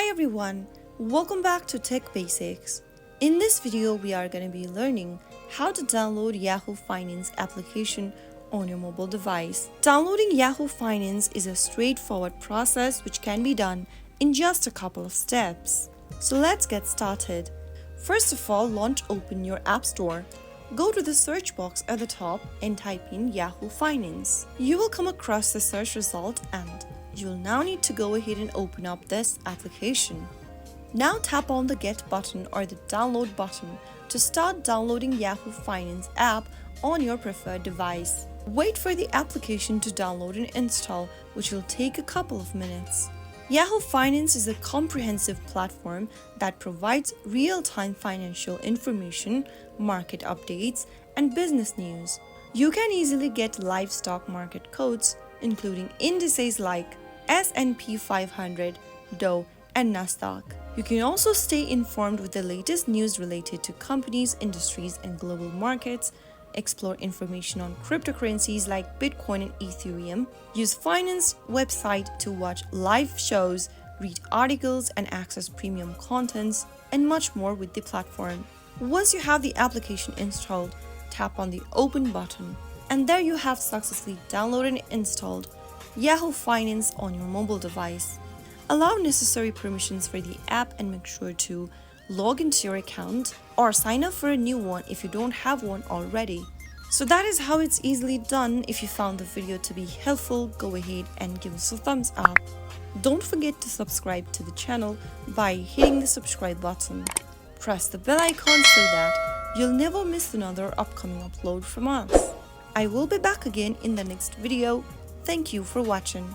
Hi everyone, welcome back to Tech Basics. In this video, we are going to be learning how to download Yahoo Finance application on your mobile device. Downloading Yahoo Finance is a straightforward process which can be done in just a couple of steps. So let's get started. First of all, open your App Store. Go to the search box at the top and type in Yahoo Finance. You will come across the search result and you'll now need to go ahead and open up this application. Now tap on the Get button or the Download button to start downloading Yahoo Finance app on your preferred device. Wait for the application to download and install, which will take a couple of minutes. Yahoo Finance is a comprehensive platform that provides real-time financial information, market updates, and business news. You can easily get live stock market codes, including indices like S&P 500, Dow, and Nasdaq. You can also stay informed with the latest news related to companies, industries, and global markets, explore information on cryptocurrencies like Bitcoin and Ethereum, use finance website to watch live shows, read articles and access premium contents, and much more with the platform. Once you have the application installed, tap on the Open button, and there you have successfully downloaded and installed Yahoo Finance on your mobile device. Allow necessary permissions for the app and make sure to log into your account or sign up for a new one if you don't have one already. So that is how it's easily done. If you found the video to be helpful, go ahead and give us a thumbs up. Don't forget to subscribe to the channel by hitting the subscribe button. Press the bell icon so that you'll never miss another upcoming upload from us. I will be back again in the next video. Thank you for watching.